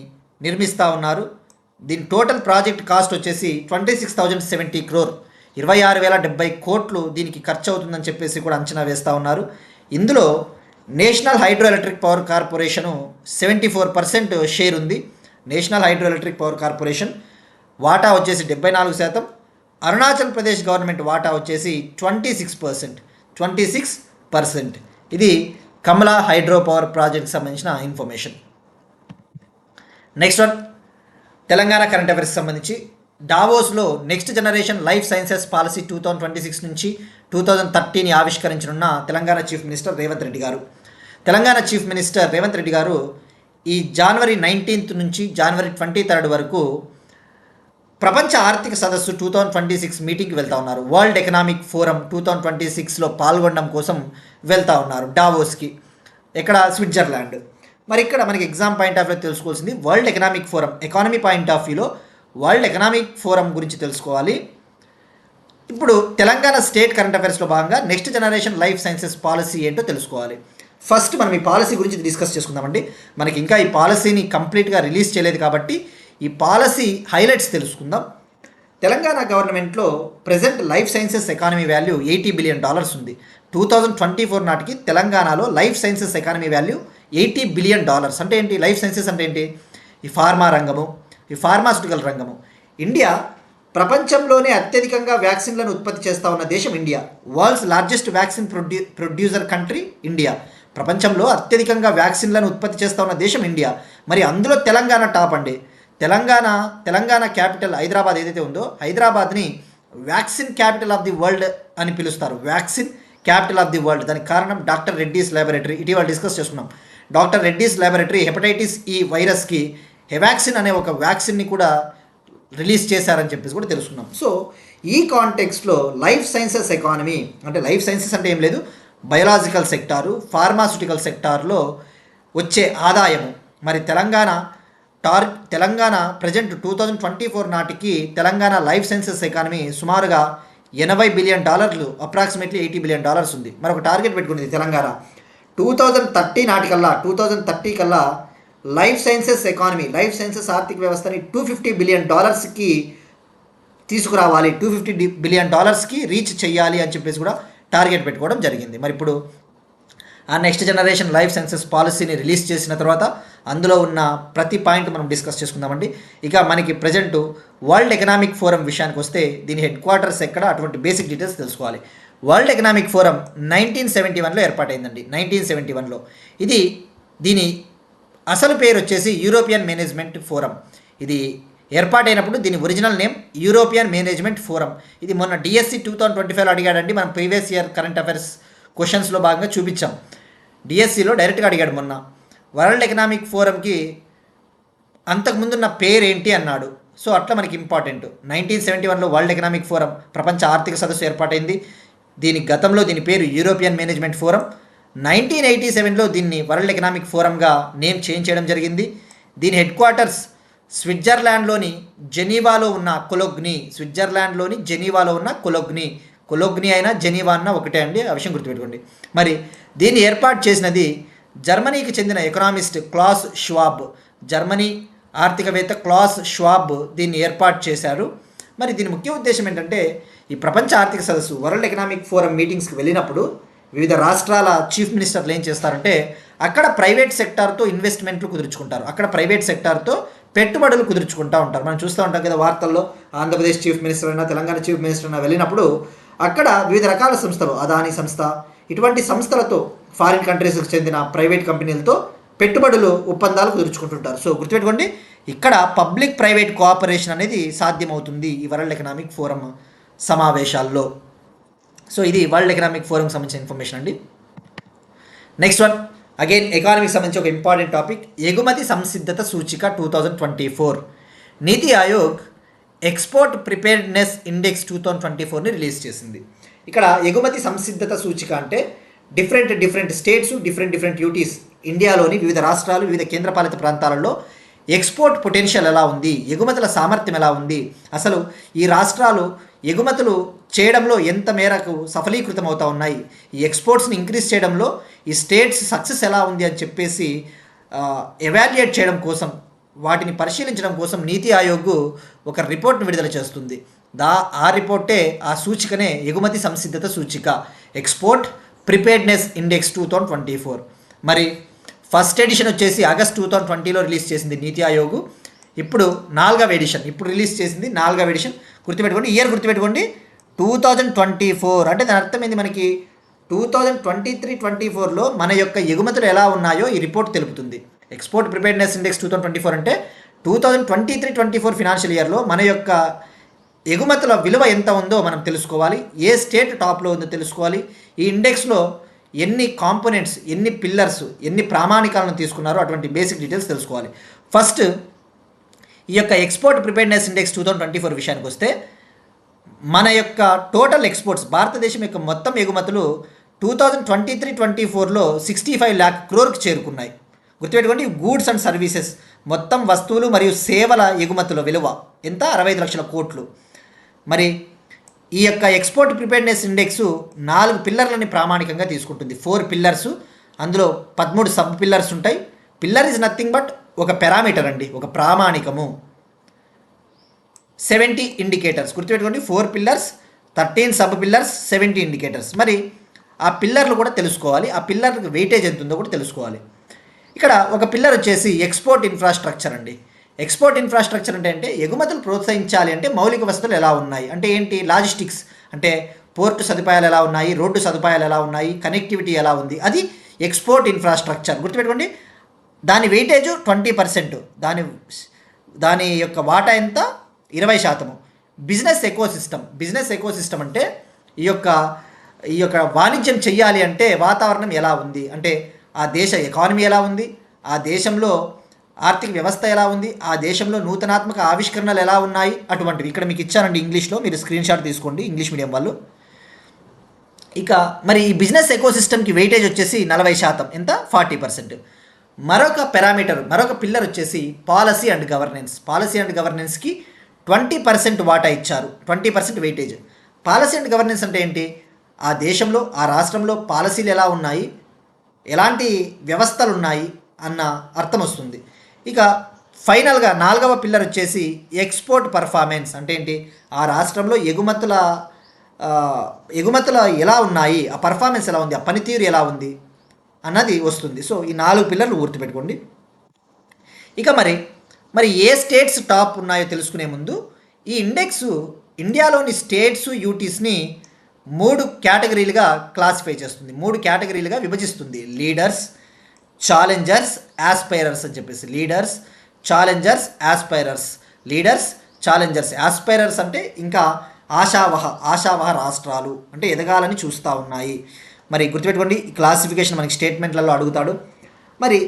నిర్మిస్తూ ఉన్నారు. దీని టోటల్ ప్రాజెక్ట్ కాస్ట్ వచ్చేసి 26,070 crore, 26,070 కోట్లు దీనికి ఖర్చు అవుతుందని చెప్పేసి కూడా అంచనా వేస్తూ ఉన్నారు. ఇందులో national hydro electric power corporation 74% share ఉంది. National hydro electric power corporation వాటా వచ్చేసి 74%, అరుణాచల్ ప్రదేశ్ గవర్నమెంట్ వాటా వచ్చేసి 26%. ఇది కమలా హైడ్రో పవర్ ప్రాజెక్ట్కి సంబంధించిన information. Next one, Telangana current అఫైర్స్కి సంబంధించి డావోస్లో next generation life sciences policy 2026 నుంచి 2030ని ఆవిష్కరించనున్న తెలంగాణ చీఫ్ మినిస్టర్ రేవంత్ రెడ్డి గారు ఈ జనవరి 19th నుంచి జనవరి 23rd వరకు ప్రపంచ ఆర్థిక సదస్సు 2026 మీటింగ్కి వెళ్తూ ఉన్నారు. వరల్డ్ ఎకనామిక్ ఫోరం 2026లో పాల్గొనడం కోసం వెళ్తూ ఉన్నారు డావోస్కి. ఎక్కడ? స్విట్జర్లాండ్. మరి ఇక్కడ మనకి ఎగ్జామ్ పాయింట్ ఆఫ్ వ్యూ తెలుసుకోవాల్సింది world Economic forum. Economy point of వ్యూలో వరల్డ్ ఎకనామిక్ ఫోరం గురించి తెలుసుకోవాలి. ఇప్పుడు తెలంగాణ స్టేట్ కరెంట్ అఫైర్స్లో భాగంగా next generation life sciences policy ఏంటో తెలుసుకోవాలి. ఫస్ట్ మనం ఈ పాలసీ గురించి డిస్కస్ చేసుకుందామండి. మనకి ఇంకా ఈ పాలసీని కంప్లీట్గా రిలీజ్ చేయలేదు కాబట్టి ఈ పాలసీ హైలైట్స్ తెలుసుకుందాం. తెలంగాణ గవర్నమెంట్లో present life sciences economy value $80 billion ఉంది. 2024 నాటికి తెలంగాణలో life sciences economy value $80 billion. అంటే ఏంటి? లైఫ్ సైన్సెస్ అంటే ఏంటి? ఈ ఫార్మా రంగము, ఈ ఫార్మాస్యూటికల్ రంగము. ఇండియా ప్రపంచంలోనే అత్యధికంగా వ్యాక్సిన్లను ఉత్పత్తి చేస్తూ ఉన్న దేశం India. World's largest vaccine producer country India. ప్రపంచంలో అత్యధికంగా వ్యాక్సిన్లను ఉత్పత్తి చేస్తూ ఉన్న దేశం ఇండియా. మరి అందులో తెలంగాణ టాప్ అండి. తెలంగాణ క్యాపిటల్ హైదరాబాద్ ఏదైతే ఉందో, హైదరాబాద్ని vaccine capital of the world అని పిలుస్తారు. Vaccine capital of the world. దానికి కారణం డాక్టర్ రెడ్డీస్ ల్యాబొరేటరీ. ఇటీవల డిస్కస్ చేసుకున్నాం. Doctor Reddy's laboratory hepatitis E వైరస్కి హెవాక్సిన్ అనే ఒక వ్యాక్సిన్ని కూడా రిలీజ్ చేశారని చెప్పేసి కూడా తెలుసుకున్నాం. సో ఈ కాంటెక్స్ట్లో లైఫ్ సైన్సెస్ ఎకానమీ అంటే లైఫ్ సైన్సెస్ అంటే ఏం లేదు, బయోలాజికల్ సెక్టారు, ఫార్మాస్యూటికల్ సెక్టార్లో వచ్చే ఆదాయము. మరి తెలంగాణ ప్రజెంట్ 2024 నాటికి తెలంగాణ లైఫ్ సైన్సెస్ ఎకానమీ సుమారుగా $80 billion, అప్రాక్సిమేట్లీ $80 billion ఉంది. మరి ఒక టార్గెట్ పెట్టుకునేది తెలంగాణ 2030 కల్లా life sciences economy, life sciences ఆర్థిక వ్యవస్థని $250 billion తీసుకురావాలి, $250 billion రీచ్ చేయాలి అని చెప్పేసి కూడా టార్గెట్ పెట్టుకోవడం జరిగింది. మరి ఇప్పుడు ఆ నెక్స్ట్ జనరేషన్ లైఫ్ సైన్సెస్ పాలసీని రిలీజ్ చేసిన తర్వాత అందులో ఉన్న ప్రతి పాయింట్ మనం డిస్కస్ చేసుకుందామండి. ఇక మనకి ప్రజెంట్ వరల్డ్ ఎకనామిక్ ఫోరం విషయానికి వస్తే దీని హెడ్ క్వార్టర్స్ ఎక్కడ, అటువంటి బేసిక్ డీటెయిల్స్ తెలుసుకోవాలి. వరల్డ్ ఎకనామిక్ ఫోరం 1971లో ఏర్పాటైందండి. 1971లో దీని అసలు పేరు వచ్చేసి యూరోపియన్ మేనేజ్మెంట్ ఫోరం. ఇది ఏర్పాటైనప్పుడు దీని original name European management forum. ఇది మొన్న డిఎస్సి 2025లో అడిగాడండి. మనం ప్రీవియస్ ఇయర్ కరెంట్ అఫైర్స్ క్వశ్చన్స్లో భాగంగా చూపించాం. డిఎస్సిలో డైరెక్ట్గా అడిగాడు మొన్న. వరల్డ్ ఎకనామిక్ ఫోరంకి అంతకుముందున్న పేరేంటి అన్నాడు. సో అట్లా మనకి ఇంపార్టెంట్. 1971లో వరల్డ్ ఎకనామిక్ ఫోరం ప్రపంచ ఆర్థిక సదస్సు ఏర్పాటైంది. గతంలో దీని పేరు యూరోపియన్ మేనేజ్మెంట్ ఫోరం. 1987లో దీన్ని వరల్డ్ ఎకనామిక్ ఫోరంగా నేమ్ చేంజ్ చేయడం జరిగింది. దీని హెడ్ క్వార్టర్స్ స్విట్జర్లాండ్లోని జెనీవాలో ఉన్న కొలోగ్ని అయినా జెనీవా అన్న ఒకటే అండి, ఆ విషయం గుర్తుపెట్టుకోండి. మరి దీన్ని ఏర్పాటు చేసినది జర్మనీకి చెందిన ఎకనామిస్ట్ క్లాస్ షవాబ్. జర్మనీ ఆర్థికవేత్త క్లాస్ షవాబ్ దీన్ని ఏర్పాటు చేశారు. మరి దీని ముఖ్య ఉద్దేశం ఏంటంటే, ఈ ప్రపంచ ఆర్థిక సదస్సు వరల్డ్ ఎకనామిక్ ఫోరం మీటింగ్స్కి వెళ్ళినప్పుడు వివిధ రాష్ట్రాల చీఫ్ మినిస్టర్లు ఏం చేస్తారంటే, అక్కడ ప్రైవేట్ సెక్టార్తో ఇన్వెస్ట్మెంట్లు కుదుర్చుకుంటారు, అక్కడ ప్రైవేట్ సెక్టార్తో పెట్టుబడులు కుదుర్చుకుంటూ ఉంటారు. మనం చూస్తూ ఉంటాం కదా వార్తల్లో, ఆంధ్రప్రదేశ్ చీఫ్ మినిస్టర్ అయినా తెలంగాణ చీఫ్ మినిస్టర్ అయినా వెళ్ళినప్పుడు అక్కడ వివిధ రకాల సంస్థలు, అదానీ సంస్థ, ఇటువంటి సంస్థలతో ఫారిన్ కంట్రీస్కి చెందిన ప్రైవేట్ కంపెనీలతో పెట్టుబడులు ఒప్పందాలు కుదుర్చుకుంటుంటారు. సో గుర్తుపెట్టుకోండి, ఇక్కడ పబ్లిక్ ప్రైవేట్ కోఆపరేషన్ అనేది సాధ్యమవుతుంది ఈ వరల్డ్ ఎకనామిక్ ఫోరం సమావేశాల్లో. సో ఇది వరల్డ్ ఎకనామిక్ ఫోరంకి సంబంధించిన ఇన్ఫర్మేషన్ అండి. నెక్స్ట్ వన్, అగైన్ ఎకానమీకి సంబంధించి ఒక ఇంపార్టెంట్ టాపిక్, ఎగుమతి సంసిద్ధత సూచిక 2024. NITI Aayog export preparedness index 2024ని రిలీజ్ చేసింది. ఇక్కడ ఎగుమతి సంసిద్ధత సూచిక అంటే డిఫరెంట్ స్టేట్స్, డిఫరెంట్ యూటీస్, ఇండియాలోని వివిధ రాష్ట్రాలు, వివిధ కేంద్రపాలిత ప్రాంతాలలో ఎక్స్పోర్ట్ పొటెన్షియల్ ఎలా ఉంది, ఎగుమతుల సామర్థ్యం ఎలా ఉంది, అసలు ఈ రాష్ట్రాలు ఎగుమతులు చేయడంలో ఎంత మేరకు సఫలీకృతం అవుతూ ఉన్నాయి, ఈ ఎక్స్పోర్ట్స్ని ఇంక్రీజ్ చేయడంలో ఈ స్టేట్స్ సక్సెస్ ఎలా ఉంది అని చెప్పేసి ఎవాల్యుయేట్ చేయడం కోసం, వాటిని పరిశీలించడం కోసం నీతి ఆయోగ్ ఒక రిపోర్ట్ను విడుదల చేస్తుంది. ఆ రిపోర్టే, ఆ సూచికనే ఎగుమతి సంసిద్ధత సూచిక, ఎక్స్పోర్ట్ ప్రిపేర్డ్నెస్ ఇండెక్స్ 2024. మరి ఫస్ట్ ఎడిషన్ వచ్చేసి ఆగస్ట్ 2020లో రిలీజ్ చేసింది నీతి ఆయోగ్. ఇప్పుడు 4వ ఎడిషన్, ఇప్పుడు రిలీజ్ చేసింది 4వ ఎడిషన్. గుర్తుపెట్టుకోండి, ఇయర్ గుర్తుపెట్టుకోండి 2024. అంటే దాని అర్థం ఏంది, మనకి 2023-24లో మన యొక్క ఎగుమతులు ఎలా ఉన్నాయో ఈ రిపోర్ట్ తెలుపుతుంది. ఎక్స్పోర్ట్ ప్రిపేర్డ్నెస్ ఇండెక్స్ 2024 అంటే 2023-24 ఫినాన్షియల్ ఇయర్లో మన యొక్క ఎగుమతుల విలువ ఎంత ఉందో మనం తెలుసుకోవాలి, ఏ స్టేట్ టాప్లో ఉందో తెలుసుకోవాలి, ఈ ఇండెక్స్లో ఎన్ని కాంపోనెంట్స్, ఎన్ని పిల్లర్స్, ఎన్ని ప్రామాణికాలను తీసుకున్నారో అటువంటి బేసిక్ డీటెయిల్స్ తెలుసుకోవాలి. ఫస్ట్ ఈ యొక్క ఎక్స్పోర్ట్ ప్రిపేర్డ్నెస్ ఇండెక్స్ 2024 విషయానికి వస్తే, మన యొక్క టోటల్ ఎక్స్పోర్ట్స్, భారతదేశం యొక్క మొత్తం ఎగుమతులు 2023-24లో 65 lakh crore చేరుకున్నాయి. గుర్తుపెట్టుకోండి, గూడ్స్ అండ్ సర్వీసెస్, మొత్తం వస్తువులు మరియు సేవల ఎగుమతుల విలువ ఎంత, 65 లక్షల కోట్లు. మరి ఈ యొక్క ఎక్స్పోర్ట్ ప్రిపేర్డ్నెస్ ఇండెక్స్ 4 పిల్లర్లని ప్రామాణికంగా తీసుకుంటుంది. 4 పిల్లర్స్, అందులో 13 సబ్ పిల్లర్స్ ఉంటాయి. పిల్లర్ ఈజ్ నథింగ్ బట్ ఒక పారామీటర్ అండి, ఒక ప్రామాణికము. 70 ఇండికేటర్స్, గుర్తుపెట్టుకోండి, 4 పిల్లర్స్, 13 సబ్ పిల్లర్స్, 70 ఇండికేటర్స్. మరి ఆ పిల్లర్లు కూడా తెలుసుకోవాలి, ఆ పిల్లర్కి వెయిటేజ్ ఎంత ఉందో కూడా తెలుసుకోవాలి. ఇక్కడ ఒక పిల్లర్ వచ్చేసి ఎక్స్పోర్ట్ ఇన్ఫ్రాస్ట్రక్చర్ అండి. ఎక్స్పోర్ట్ ఇన్ఫ్రాస్ట్రక్చర్ అంటే ఎగుమతులు ప్రోత్సహించాలి అంటే మౌలిక వసతులు ఎలా ఉన్నాయి అంటే ఏంటి, లాజిస్టిక్స్ అంటే పోర్టు సదుపాయాలు ఎలా ఉన్నాయి, రోడ్డు సదుపాయాలు ఎలా ఉన్నాయి, కనెక్టివిటీ ఎలా ఉంది, అది ఎక్స్పోర్ట్ ఇన్ఫ్రాస్ట్రక్చర్. గుర్తుపెట్టుకోండి, దాని వెయిటేజ్ 20%, దాని యొక్క వాటా ఎంత, 20%. బిజినెస్ ఎకోసిస్టమ్ అంటే ఈ యొక్క వాణిజ్యం చెయ్యాలి అంటే వాతావరణం ఎలా ఉంది, అంటే ఆ దేశ ఎకానమీ ఎలా ఉంది, ఆ దేశంలో ఆర్థిక వ్యవస్థ ఎలా ఉంది, ఆ దేశంలో నూతనాత్మక ఆవిష్కరణలు ఎలా ఉన్నాయి, అటువంటివి. ఇక్కడ మీకు ఇచ్చానండి ఇంగ్లీష్లో, మీరు స్క్రీన్ షాట్ తీసుకోండి, ఇంగ్లీష్ మీడియం వాళ్ళు. ఇక మరి ఈ బిజినెస్ ఎకోసిస్టమ్కి వెయిటేజ్ వచ్చేసి 40%, ఎంత, 40%. మరొక పిల్లర్ వచ్చేసి పాలసీ అండ్ గవర్నెన్స్కి 20% వాటా ఇచ్చారు, 20% వెయిటేజ్. పాలసీ అండ్ గవర్నెన్స్ అంటే ఏంటి, ఆ దేశంలో, ఆ రాష్ట్రంలో పాలసీలు ఎలా ఉన్నాయి, ఎలాంటి వ్యవస్థలు ఉన్నాయి అన్న అర్థం వస్తుంది. ఇక ఫైనల్గా 4వ పిల్లర్ వచ్చేసి ఎక్స్పోర్ట్ పర్ఫార్మెన్స్ అంటే ఏంటి, ఆ రాష్ట్రంలో ఎగుమతుల ఎలా ఉన్నాయి, ఆ పర్ఫార్మెన్స్ ఎలా ఉంది, ఆ పనితీరు ఎలా ఉంది అన్నది వస్తుంది. సో ఈ 4 పిల్లర్లు గుర్తుపెట్టుకోండి. ఇక మరి ఏ స్టేట్స్ టాప్ ఉన్నాయో తెలుసుకునే ముందు, ఈ ఇండెక్స్ ఇండియాలోని స్టేట్స్, యూటీస్ని 3 కేటగిరీలుగా క్లాసిఫై చేస్తుంది, 3 కేటగిరీలుగా విభజిస్తుంది. లీడర్స్, ఛాలెంజర్స్, యాస్పైరర్స్ అని చెప్పేసి. లీడర్స్, ఛాలెంజర్స్, యాస్పైరర్స్ అంటే ఇంకా ఆశావహ రాష్ట్రాలు, అంటే ఎదగాలని చూస్తూ ఉన్నాయి. మరి గుర్తుపెట్టుకోండి, ఈ క్లాసిఫికేషన్ మనకి స్టేట్మెంట్లలో అడుగుతాడు. మరి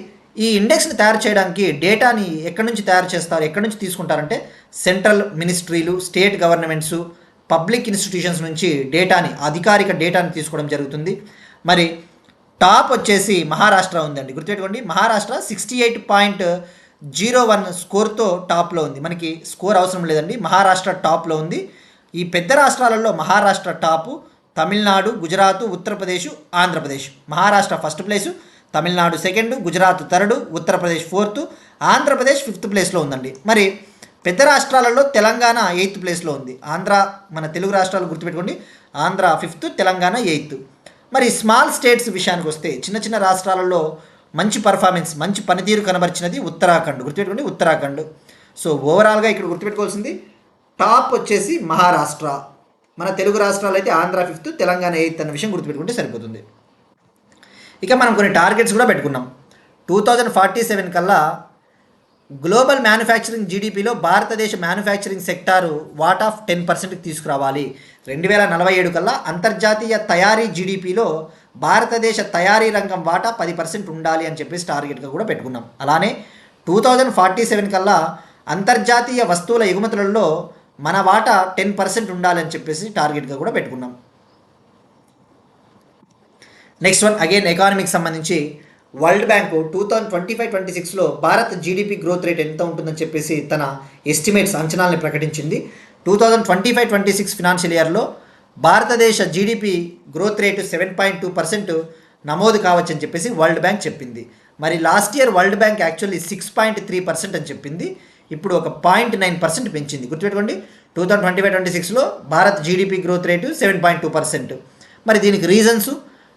ఈ ఇండెక్స్ని తయారు చేయడానికి డేటాని ఎక్కడి నుంచి తయారు చేస్తారు, ఎక్కడి నుంచి తీసుకుంటారంటే సెంట్రల్ మినిస్ట్రీలు, స్టేట్ గవర్నమెంట్స్, పబ్లిక్ ఇన్స్టిట్యూషన్స్ నుంచి డేటాని, అధికారిక డేటాని తీసుకోవడం జరుగుతుంది. మరి టాప్ వచ్చేసి మహారాష్ట్ర ఉందండి, గుర్తుపెట్టుకోండి. మహారాష్ట్ర 68.01 స్కోర్తో టాప్లో ఉంది. మనకి స్కోర్ అవసరం లేదండి, మహారాష్ట్ర టాప్లో ఉంది. ఈ పెద్ద రాష్ట్రాలలో Maharashtra top, Tamil Nadu, Gujarat, Uttar Pradesh, Andhra Pradesh. Maharashtra first place, Tamil Nadu second, Gujarat third, Uttar Pradesh fourth, Andhra Pradesh fifth ప్లేస్లో ఉందండి. మరి పెద్ద రాష్ట్రాలలో తెలంగాణ 8th ప్లేస్లో ఉంది. ఆంధ్ర, మన తెలుగు రాష్ట్రాలు గుర్తుపెట్టుకోండి, ఆంధ్ర 5th, తెలంగాణ 8th. మరి స్మాల్ స్టేట్స్ విషయానికి వస్తే చిన్న చిన్న రాష్ట్రాలలో మంచి పర్ఫార్మెన్స్, మంచి పనితీరు కనబరిచినది ఉత్తరాఖండ్, గుర్తుపెట్టుకోండి ఉత్తరాఖండ్. సో ఓవరాల్గా ఇక్కడ గుర్తుపెట్టుకోవాల్సింది టాప్ వచ్చేసి మహారాష్ట్ర, మన తెలుగు రాష్ట్రాలు అయితే ఆంధ్ర 5th, తెలంగాణ 8th అన్న విషయం గుర్తుపెట్టుకుంటే సరిపోతుంది. ఇక మనం కొన్ని టార్గెట్స్ కూడా పెట్టుకున్నాం. 2047 కల్లా గ్లోబల్ మ్యానుఫ్యాక్చరింగ్ జీడిపిలో భారతదేశ మ్యానుఫ్యాక్చరింగ్ సెక్టారు వాటా 10%కి తీసుకురావాలి. 2047 కల్లా అంతర్జాతీయ తయారీ జీడిపిలో భారతదేశ తయారీ రంగం వాటా 10% ఉండాలి అని చెప్పేసి టార్గెట్గా కూడా పెట్టుకున్నాం. అలానే 2047 కల్లా అంతర్జాతీయ వస్తువుల ఎగుమతులలో మన వాటా 10% ఉండాలని చెప్పేసి టార్గెట్గా కూడా పెట్టుకున్నాం. నెక్స్ట్ వన్ అగైన్ ఎకానమీకి సంబంధించి వరల్డ్ బ్యాంక్ 2025-26లో భారత్ జీడిపి గ్రోత్ రేట్ ఎంత ఉంటుందని చెప్పేసి తన ఎస్టిమేట్స్, అంచనాలను ప్రకటించింది. 2025-26 ఫినాన్షియల్ ఇయర్లో భారతదేశ జీడిపి గ్రోత్ రేటు 7.2% నమోదు కావచ్చని చెప్పేసి వరల్డ్ బ్యాంక్ చెప్పింది. మరి last year world bank actually 6.3% అని చెప్పింది, ఇప్పుడు ఒక 0.9% పెంచింది. గుర్తుపెట్టుకోండి 2025-26లో భారత్ జీడిపి గ్రోత్ రేటు 7.2%. మరి దీనికి రీజన్స్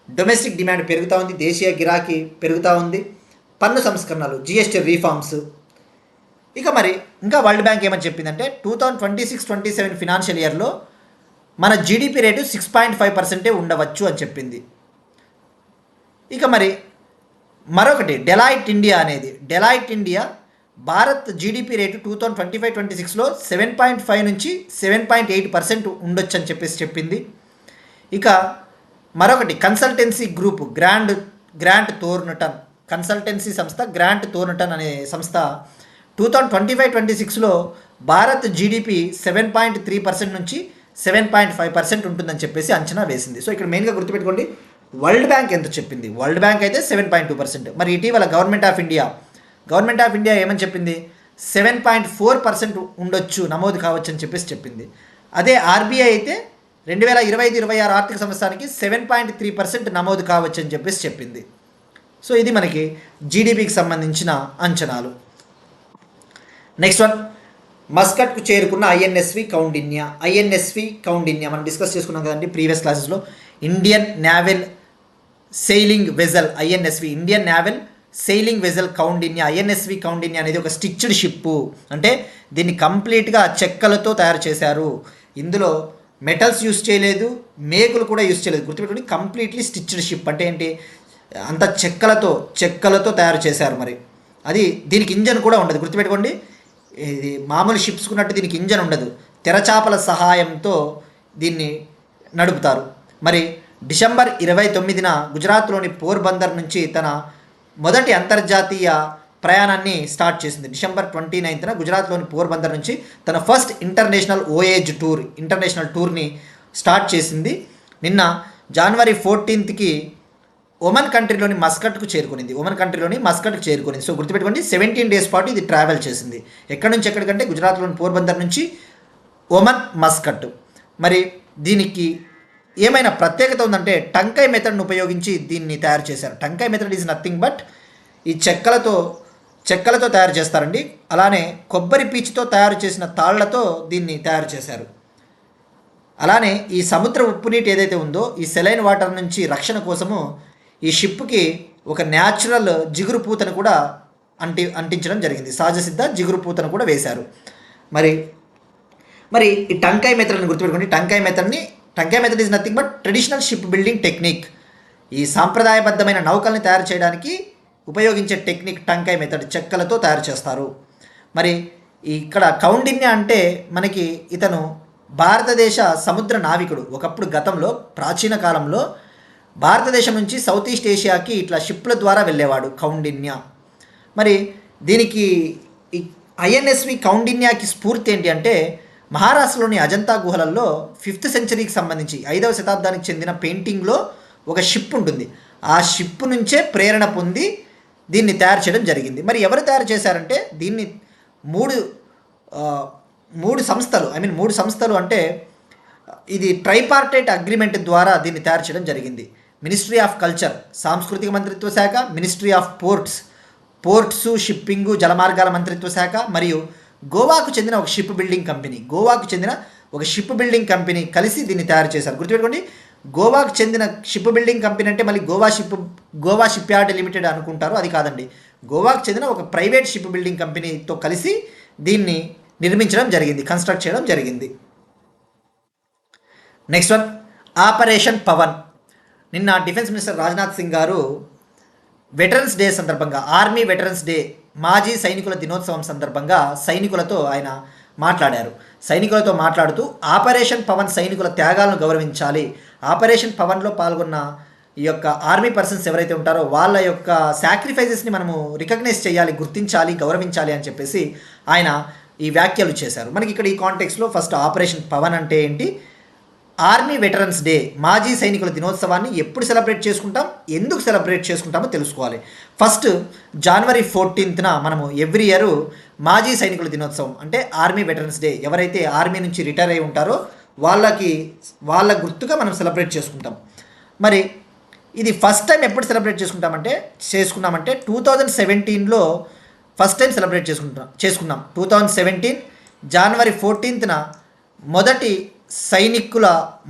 డొమెస్టిక్ డిమాండ్ పెరుగుతూ ఉంది, దేశీయ గిరాకీ పెరుగుతూ ఉంది, పన్ను సంస్కరణలు, జిఎస్టీ రీఫార్మ్స్. ఇక మరి ఇంకా వరల్డ్ బ్యాంక్ ఏమని చెప్పిందంటే 2026-27 ఫినాన్షియల్ ఇయర్లో మన జీడిపి రేటు 6.5% ఉండవచ్చు అని చెప్పింది. ఇక మరి మరొకటి Deloitte India Bharat GDP rate 2025-26లో 7.5 నుంచి 7.8% ఉండొచ్చు అని చెప్పేసి చెప్పింది. ఇక మరొకటి consultancy group Grant Thornton consultancy సంస్థ, గ్రాంట్ థోర్న్టన్ అనే సంస్థ 2025-26లో భారత్ జీడిపి 7.3% నుంచి 7.5% ఉంటుందని చెప్పేసి అంచనా వేసింది. సో ఇక్కడ మెయిన్గా గుర్తుపెట్టుకోండి వరల్డ్ బ్యాంక్ ఎంత చెప్పింది. వరల్డ్ బ్యాంక్ అయితే 7.2%. మరి ఇటీవల గవర్నమెంట్ ఆఫ్ ఇండియా ఏమని చెప్పింది, 7.4% ఉండొచ్చు, నమోదు కావచ్చు అని చెప్పేసి చెప్పింది. అదే ఆర్బీఐ అయితే 2025-26 ఆర్థిక సంవత్సరానికి 7.3% నమోదు కావచ్చు అని చెప్పేసి చెప్పింది. సో ఇది మనకి జీడిపికి సంబంధించిన అంచనాలు. నెక్స్ట్ వన్ మస్కట్కు చేరుకున్న ఐఎన్ఎస్వి కౌండిన్య మనం డిస్కస్ చేసుకున్నాం కదండి ప్రీవియస్ క్లాసెస్లో. Indian naval sailing vessel INSV, Indian naval sailing vessel Kaundinya. INSV Kaundinya అనేది ఒక స్టిచ్డ్ షిప్, అంటే దీన్ని కంప్లీట్గా చెక్కలతో తయారు చేశారు. ఇందులో మెటల్స్ యూస్ చేయలేదు, మేకులు కూడా యూస్ చేయలేదు. గుర్తుపెట్టుకోండి కంప్లీట్లీ స్టిచ్డ్ షిప్ అంటే ఏంటి, అంత చెక్కలతో తయారు చేశారు. మరి అది దీనికి ఇంజన్ కూడా ఉండదు. గుర్తుపెట్టుకోండి ఇది మామూలు షిప్స్కున్నట్టు దీనికి ఇంజన్ ఉండదు, తెరచాపల సహాయంతో దీన్ని నడుపుతారు. మరి డిసెంబర్ 29న గుజరాత్లోని పోర్బందర్ నుంచి తన మొదటి అంతర్జాతీయ ప్రయాణాన్ని స్టార్ట్ చేసింది. డిసెంబర్ 29న గుజరాత్లోని పోర్బందర్ నుంచి తన ఫస్ట్ ఇంటర్నేషనల్ టూర్ని స్టార్ట్ చేసింది. నిన్న జనవరి 14కి ఒమన్ కంట్రీలోని మస్కట్కు చేరుకునింది. సో గుర్తుపెట్టుకోండి 17 days పాటు ఇది ట్రావెల్ చేసింది. ఎక్కడి నుంచి ఎక్కడికంటే గుజరాత్లోని పోర్బందర్ నుంచి ఒమన్ మస్కట్. మరి దీనికి ఏమైనా ప్రత్యేకత ఉందంటే టంకాయ్ మెథడ్ను ఉపయోగించి దీన్ని తయారు చేశారు. టంకాయ్ మెథడ్ ఈజ్ నథింగ్ బట్ ఈ చెక్కలతో తయారు చేస్తారండి. అలానే కొబ్బరి పీచుతో తయారు చేసిన తాళ్లతో దీన్ని తయారు చేశారు. అలానే ఈ సముద్ర ఉప్పు నీటి ఏదైతే ఉందో ఈ సెలైన్ వాటర్ నుంచి రక్షణ కోసము ఈ షిప్కి ఒక న్యాచురల్ జిగురు పూతను కూడా అంటించడం జరిగింది. సహజ సిద్ధ జిగురు పూతను కూడా వేశారు. మరి ఈ టంకాయ్ మెథడ్ని గుర్తుపెట్టుకోండి. Tankai method is nothing but traditional ship building technique. ఈ సాంప్రదాయబద్ధమైన నౌకల్ని తయారు చేయడానికి ఉపయోగించే టెక్నిక్ టంకాయ్ మెథడ్, చెక్కలతో తయారు చేస్తారు. మరి ఇక్కడ కౌండిన్య అంటే మనకి ఇతను భారతదేశ సముద్ర నావికుడు. ఒకప్పుడు గతంలో ప్రాచీన కాలంలో భారతదేశం నుంచి సౌత్ ఈస్ట్ ఏషియాకి ఇట్లా షిప్ల ద్వారా వెళ్ళేవాడు కౌండిన్య. మరి దీనికి ఈ ఐఎన్ఎస్వి కౌండిన్యాకి స్ఫూర్తి ఏంటి అంటే మహారాష్ట్రలోని అజంతా గుహలలో 5th సెంచరీకి సంబంధించి 5వ శతాబ్దానికి చెందిన పెయింటింగ్లో ఒక షిప్ ఉంటుంది. ఆ షిప్ నుంచే ప్రేరణ పొంది దీన్ని తయారు చేయడం జరిగింది. మరి ఎవరు తయారు చేశారంటే దీన్ని మూడు సంస్థలు అంటే ఇది ట్రైపార్టైట్ అగ్రిమెంట్ ద్వారా దీన్ని తయారు చేయడం జరిగింది. మినిస్ట్రీ ఆఫ్ కల్చర్ సాంస్కృతిక మంత్రిత్వ శాఖ, మినిస్ట్రీ ఆఫ్ పోర్ట్స్ షిప్పింగు జలమార్గాల మంత్రిత్వ శాఖ మరియు గోవాకు చెందిన ఒక షిప్ బిల్డింగ్ కంపెనీ కలిసి దీన్ని తయారు చేశారు. గుర్తుపెట్టుకోండి, గోవాకు చెందిన షిప్ బిల్డింగ్ కంపెనీ అంటే మళ్ళీ గోవా షిప్ యార్డ్ లిమిటెడ్ అనుకుంటారు, అది కాదండి. గోవాకు చెందిన ఒక ప్రైవేట్ షిప్ బిల్డింగ్ కంపెనీతో కలిసి దీన్ని నిర్మించడం జరిగింది, కన్స్ట్రక్ట్ చేయడం జరిగింది. Next one, operation Pawan. నిన్న defence minister Rajnath Singh garu veterans day సందర్భంగా, ఆర్మీ వెటరన్స్ డే, మాజీ సైనికుల దినోత్సవం సందర్భంగా సైనికులతో ఆయన సైనికులతో మాట్లాడుతూ ఆపరేషన్ పవన్ సైనికుల త్యాగాలను గౌరవించాలి, ఆపరేషన్ పవన్లో పాల్గొన్న ఈ యొక్క ఆర్మీ పర్సన్స్ ఎవరైతే ఉంటారో వాళ్ళ యొక్క సాక్రిఫైజెస్ని మనము రికగ్నైజ్ చేయాలి, గుర్తించాలి, గౌరవించాలి అని చెప్పేసి ఆయన ఈ వ్యాఖ్యలు చేశారు. మనకి ఇక్కడ ఈ కాంటెక్స్లో ఫస్ట్ ఆపరేషన్ పవన్ అంటే ఏంటి, ఆర్మీ వెటరన్స్ డే, మాజీ సైనికుల దినోత్సవాన్ని ఎప్పుడు సెలబ్రేట్ చేసుకుంటాం, ఎందుకు సెలబ్రేట్ చేసుకుంటామో తెలుసుకోవాలి. ఫస్ట్ January 14th మనము ఎవ్రీ ఇయర్ మాజీ సైనికుల దినోత్సవం అంటే ఆర్మీ వెటరన్స్ డే, ఎవరైతే ఆర్మీ నుంచి రిటైర్ అయి ఉంటారో వాళ్ళ గుర్తుగా మనం సెలబ్రేట్ చేసుకుంటాం. మరి ఇది ఫస్ట్ టైం ఎప్పుడు సెలబ్రేట్ చేసుకున్నామంటే 2017లో ఫస్ట్ టైం సెలబ్రేట్ చేసుకున్నాం. 2017 January 14th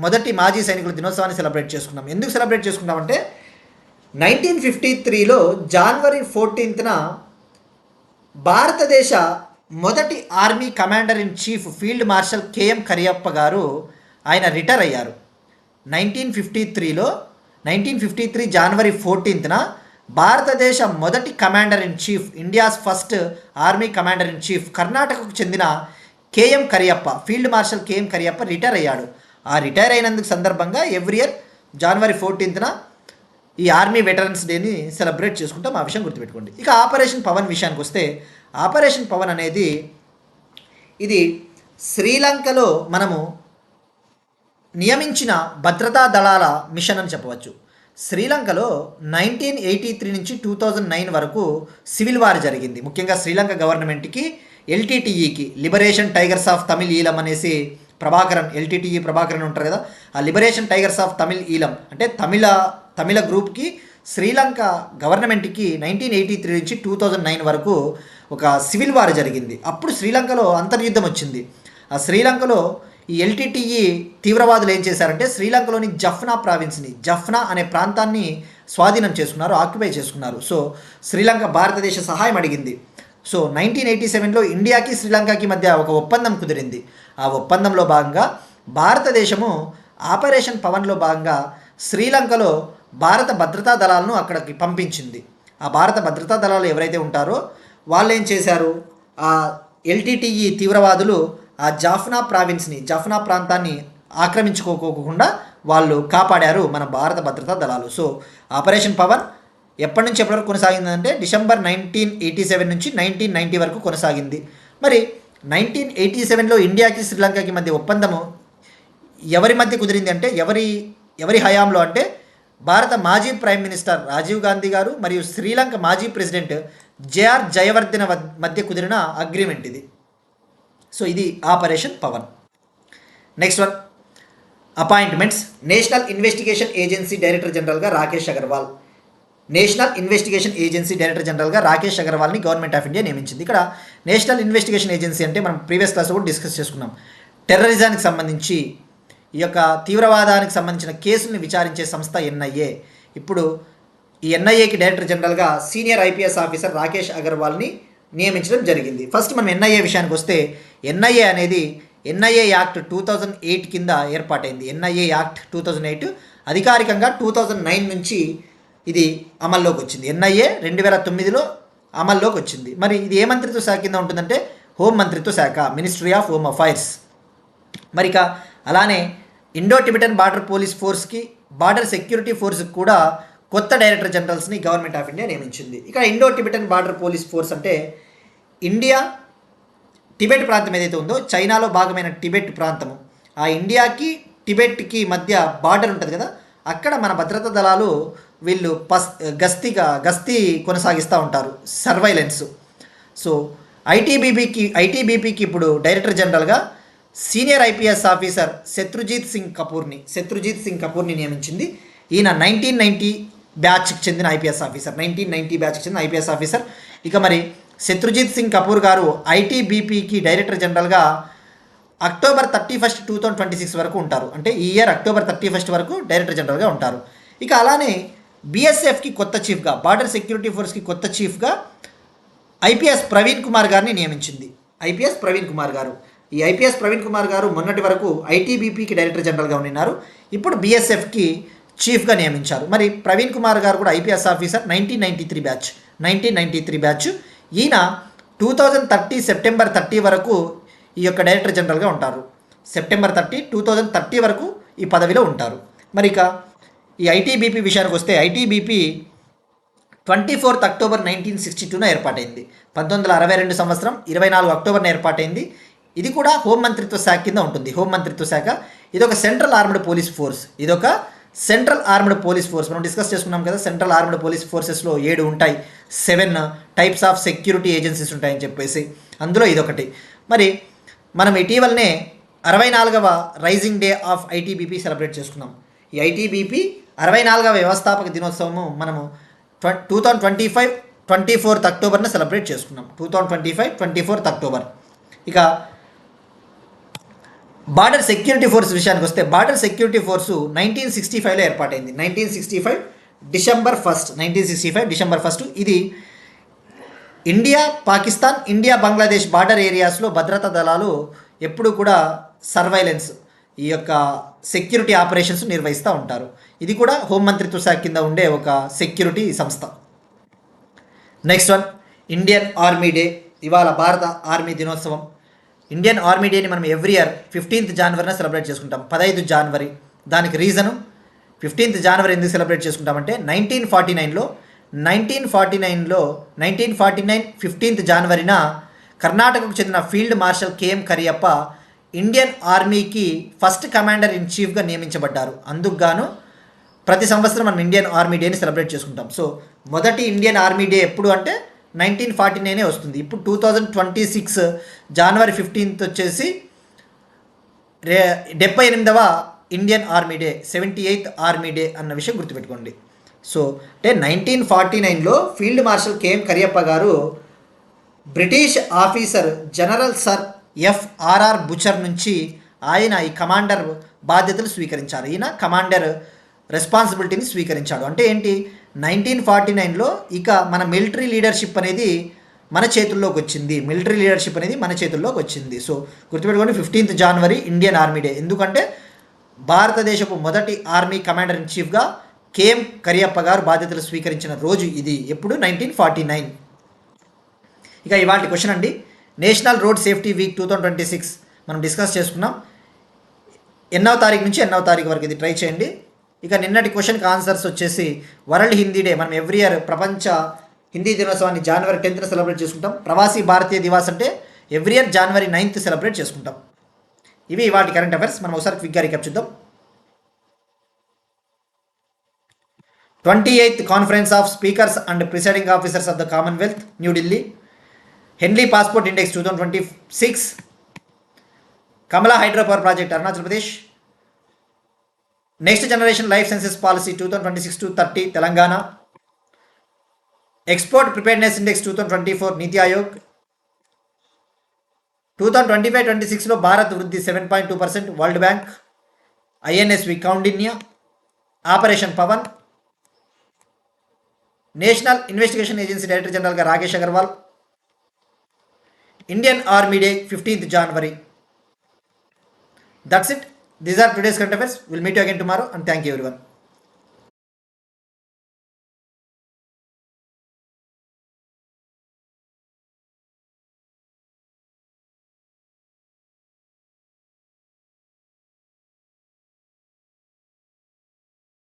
మొదటి మాజీ సైనికుల దినోత్సవాన్ని సెలబ్రేట్ చేసుకున్నాం. ఎందుకు సెలబ్రేట్ చేసుకున్నామంటే 1953లో January 14th భారతదేశ మొదటి army commander in chief field marshal KM Cariappa garu ఆయన రిటైర్ అయ్యారు. 1953 January 14th భారతదేశ మొదటి commander in chief, India's first army commander in chief, కర్ణాటకకు చెందిన KM Cariappa, field marshal KM Cariappa retire అయ్యాడు. ఆ రిటైర్ అయినందుకు సందర్భంగా ఎవ్రీ ఇయర్ January 14th ఈ ఆర్మీ వెటరన్స్ డేని సెలబ్రేట్ చేసుకుంటాం. ఆ విషయం గుర్తుపెట్టుకోండి. ఇక ఆపరేషన్ పవన్ విషయానికి వస్తే, ఆపరేషన్ పవన్ అనేది ఇది శ్రీలంకలో మనము నియమించిన భద్రతా దళాల మిషన్ అని చెప్పవచ్చు. శ్రీలంకలో 1983 నుంచి 2009 వరకు సివిల్ వార్ జరిగింది. ముఖ్యంగా శ్రీలంక గవర్నమెంట్కి ఎల్టీటీఈకి, లిబరేషన్ టైగర్స్ ఆఫ్ తమిళ్ ఈలం అనేసి ఎల్టీటీఈ ప్రభాకరన్ ఉంటారు కదా, ఆ లిబరేషన్ టైగర్స్ ఆఫ్ తమిళ్ ఈలం అంటే తమిళ గ్రూప్కి శ్రీలంక గవర్నమెంట్కి 1983 నుంచి 2009 వరకు ఒక సివిల్ వార్ జరిగింది. అప్పుడు శ్రీలంకలో అంతర్యుద్ధం వచ్చింది. ఆ శ్రీలంకలో ఈ ఎల్టీటీఈ తీవ్రవాదులు ఏం చేశారంటే శ్రీలంకలోని జఫ్నా అనే ప్రాంతాన్ని స్వాధీనం చేసుకున్నారు, ఆక్యుపై చేసుకున్నారు. సో శ్రీలంక భారతదేశ సహాయం అడిగింది. సో 1987లో ఇండియాకి శ్రీలంకకి మధ్య ఒక ఒప్పందం కుదిరింది. ఆ ఒప్పందంలో భాగంగా భారతదేశము ఆపరేషన్ పవన్లో భాగంగా శ్రీలంకలో భారత భద్రతా దళాలను అక్కడికి పంపించింది. ఆ భారత భద్రతా దళాలు ఎవరైతే ఉంటారో వాళ్ళు ఏం చేశారు, ఆ ఎల్టీటీఈ తీవ్రవాదులు ఆ జాఫ్నా ప్రాంతాన్ని ఆక్రమించుకోకుండా వాళ్ళు కాపాడారు మన భారత భద్రతా దళాలు. సో ఆపరేషన్ పవన్ ఎప్పటి నుంచి ఎప్పటి వరకు కొనసాగిందంటే December 1987 నుంచి 1990 వరకు కొనసాగింది. మరి 1987లో ఇండియాకి శ్రీలంకకి మధ్య ఒప్పందము ఎవరి మధ్య కుదిరింది అంటే ఎవరి హయాంలో అంటే భారత మాజీ ప్రైమ్ మినిస్టర్ రాజీవ్ గాంధీ గారు మరియు శ్రీలంక మాజీ ప్రెసిడెంట్ జేఆర్ జయవర్ధన మధ్య కుదిరిన అగ్రిమెంట్ ఇది. సో ఇది operation Pawan. Next one, appointments. National investigation agency director జనరల్గా రాకేష్ అగర్వాల్ని గవర్నమెంట్ ఆఫ్ ఇండియా నియమించింది. ఇక్కడ నేషనల్ ఇన్వెస్టిగేషన్ ఏజెన్సీ అంటే మనం ప్రీవియస్ క్లాస్లో కూడా డిస్కస్ చేసుకున్నాం. టెర్రరిజానికి సంబంధించి ఈ యొక్క తీవ్రవాదానికి సంబంధించిన కేసుల్ని విచారించే సంస్థ ఎన్ఐఏ. ఇప్పుడు ఈ ఎన్ఐఏకి డైరెక్టర్ జనరల్గా సీనియర్ ఐపీఎస్ ఆఫీసర్ రాకేష్ అగర్వాల్ని నియమించడం జరిగింది. ఫస్ట్ మనం ఎన్ఐఏ విషయానికి వస్తే, ఎన్ఐఏ అనేది ఎన్ఐఏ యాక్ట్ 2008 కింద ఏర్పాటైంది. ఎన్ఐఏ యాక్ట్ 2008 అధికారికంగా 2009 నుంచి ఇది అమల్లోకి వచ్చింది. ఎన్ఐఏ 2009లో అమల్లోకి వచ్చింది. మరి ఇది ఏ మంత్రిత్వ శాఖ కింద ఉంటుందంటే హోం మంత్రిత్వ శాఖ, మినిస్ట్రీ ఆఫ్ హోమ్ అఫైర్స్. మరి ఇక అలానే ఇండో టిబెటన్ బార్డర్ పోలీస్ ఫోర్స్కి, బార్డర్ సెక్యూరిటీ ఫోర్స్కి కూడా కొత్త డైరెక్టర్ జనరల్స్ని గవర్నమెంట్ ఆఫ్ ఇండియా నియమించింది. ఇక్కడ Indo Tibetan border police force అంటే ఇండియా టిబెట్ ప్రాంతం ఏదైతే ఉందో చైనాలో భాగమైన టిబెట్ ప్రాంతము, ఆ ఇండియాకి టిబెట్కి మధ్య బార్డర్ ఉంటుంది కదా, అక్కడ మన భద్రతా దళాలు వీళ్ళు గస్తీ కొనసాగిస్తూ ఉంటారు, సర్వైలెన్స్. సో ఐటీబీపీకి ఇప్పుడు డైరెక్టర్ జనరల్గా senior IPS officer Shatrujeet Singh కపూర్ని నియమించింది. ఈయన 1990 బ్యాచ్కి చెందిన ఐపీఎస్ ఆఫీసర్. ఇక మరి శత్రుజీత్ సింగ్ కపూర్ గారు ఐటీబీపీకి డైరెక్టర్ జనరల్గా అక్టోబర్ 31, 2026 వరకు ఉంటారు. అంటే ఈ ఇయర్ అక్టోబర్ 31 వరకు డైరెక్టర్ జనరల్గా ఉంటారు. ఇక అలానే బీఎస్ఎఫ్కి కొత్త చీఫ్గా, బార్డర్ సెక్యూరిటీ ఫోర్స్కి కొత్త చీఫ్గా ఐపీఎస్ ప్రవీణ్ కుమార్ గారిని నియమించింది. ఈ ఐపీఎస్ ప్రవీణ్ కుమార్ గారు మొన్నటి వరకు ఐటీబీపీకి డైరెక్టర్ జనరల్గా ఉన్నారు, ఇప్పుడు బీఎస్ఎఫ్కి చీఫ్గా నియమించారు. మరి ప్రవీణ్ కుమార్ గారు కూడా ఐపీఎస్ ఆఫీసర్, 1993 బ్యాచ్. ఈయన 2030 సెప్టెంబర్ 30 వరకు ఈ యొక్క డైరెక్టర్ జనరల్గా ఉంటారు. సెప్టెంబర్ 30, 2030 వరకు ఈ పదవిలో ఉంటారు. మరి ఇక ఈ ఐటీబీపీ విషయానికి వస్తే ఐటీబీపీ 24 అక్టోబర్ 1962 ఏర్పాటైంది. 1962 సంవత్సరం 24 అక్టోబర్న ఏర్పాటైంది. ఇది కూడా హోంమంత్రిత్వ శాఖ కింద ఉంటుంది. ఇదొక సెంట్రల్ ఆర్మ్డ్ పోలీస్ ఫోర్స్. మనం డిస్కస్ చేసుకున్నాం కదా, సెంట్రల్ ఆర్మ్డ్ పోలీస్ ఫోర్సెస్లో 7 ఉంటాయి, 7 టైప్స్ ఆఫ్ సెక్యూరిటీ ఏజెన్సీస్ ఉంటాయని చెప్పేసి, అందులో ఇదొకటి. మరి మనం ఇటీవలనే 64వ raising day of ITBP celebrate చేసుకున్నాం. ఈ ఐటీబీపీ 64వ వ్యవస్థాపక దినోత్సవము మనము 2025 24 అక్టోబర్న సెలబ్రేట్ చేసుకున్నాం. 2025 24 అక్టోబర్. ఇక బార్డర్ సెక్యూరిటీ ఫోర్స్ విషయానికి వస్తే బార్డర్ సెక్యూరిటీ ఫోర్సు 1965లో ఏర్పాటైంది. 1965 డిసెంబర్ 1. ఇది India Pakistan, India Bangladesh border ఏరియాస్లో భద్రతా దళాలు ఎప్పుడు కూడా సర్వైలెన్స్, ఈ యొక్క సెక్యూరిటీ ఆపరేషన్స్ నిర్వహిస్తూ ఉంటారు. ఇది కూడా హోంమంత్రిత్వ శాఖ కింద ఉండే ఒక సెక్యూరిటీ సంస్థ. Next one, Indian army day. ఇవాళ భారత ఆర్మీ దినోత్సవం. ఇండియన్ ఆర్మీ డేని మనం ఎవ్రీ ఇయర్ 15th జనవరిన సెలబ్రేట్ చేసుకుంటాం, 15 జనవరి. దానికి రీజను 15th జనవరి ఎందుకు సెలబ్రేట్ చేసుకుంటామంటే 1949 15th జనవరిన కర్ణాటకకు చెందిన field marshal KM Cariappa Indian ఆర్మీకి ఫస్ట్ కమాండర్ ఇన్ చీఫ్గా నియమించబడ్డారు. అందుకు గాను ప్రతి సంవత్సరం మనం ఇండియన్ ఆర్మీ డేని సెలబ్రేట్ చేసుకుంటాం. సో మొదటి ఇండియన్ ఆర్మీ డే ఎప్పుడు అంటే 1949 వస్తుంది. ఇప్పుడు 2026 జనవరి 15 వచ్చేసి 78వ Indian army day, 78th army day అన్న విషయం గుర్తుపెట్టుకోండి. సో అంటే 1949లో ఫీల్డ్ మార్షల్ కేఎం కరియప్ప గారు British officer general sir FRR Bucher నుంచి ఆయన ఈ కమాండర్ బాధ్యతలు స్వీకరించారు. ఈయన కమాండర్ రెస్పాన్సిబిలిటీని స్వీకరించాడు. అంటే ఏంటి, 1949లో ఇక మన మిలిటరీ లీడర్షిప్ అనేది మన చేతుల్లోకి వచ్చింది. సో గుర్తుపెట్టుకోండి, 15th జనవరి ఇండియన్ ఆర్మీ డే. ఎందుకంటే భారతదేశపు మొదటి ఆర్మీ కమాండర్ ఇన్ చీఫ్గా కేఎం కరియప్ప గారు బాధ్యతలు స్వీకరించిన రోజు ఇది. ఎప్పుడు 1949. ఇక ఇవాళ క్వశ్చన్ అండి, నేషనల్ రోడ్ సేఫ్టీ వీక్ 2026 మనం డిస్కస్ చేసుకున్నాం. ఎన్నవ తారీఖు నుంచి ఎన్నవ తారీఖు వరకు ఇది ట్రై చేయండి. ఇక నిన్నటి క్వశ్చన్కి ఆన్సర్స్ వచ్చేసి వరల్డ్ హిందీ డే. మనం ఎవ్రీ ఇయర్ ప్రపంచ హిందీ దినోత్సవాన్ని జనవరి 10th సెలబ్రేట్ చేసుకుంటాం. ప్రవాసీ భారతీయ దివాస్ అంటే ఎవ్రీ ఇయర్ జనవరి 9th సెలబ్రేట్ చేసుకుంటాం. ఇవి వాటి కరెంట్ అఫైర్స్. మనం ఒకసారి క్విక్గా రీక్యాప్ చూద్దాం. 28th conference of speakers and presiding officers of the Commonwealth, New Delhi. Henley passport index 2026. Kamala hydro power project, Arunachal Pradesh. Next generation life sciences policy 2026-30, Telangana. Export preparedness index 2024, NITI Aayog. 2025-26లో భారత్ వృద్ధి 7.2%, World Bank. INSV Kaundinya, operation Pawan. National investigation agency director జనరల్గా Rakesh Agarwal. Indian army day 15th జనవరి. That's it. These are today's current affairs. We'll meet you again tomorrow and thank you everyone.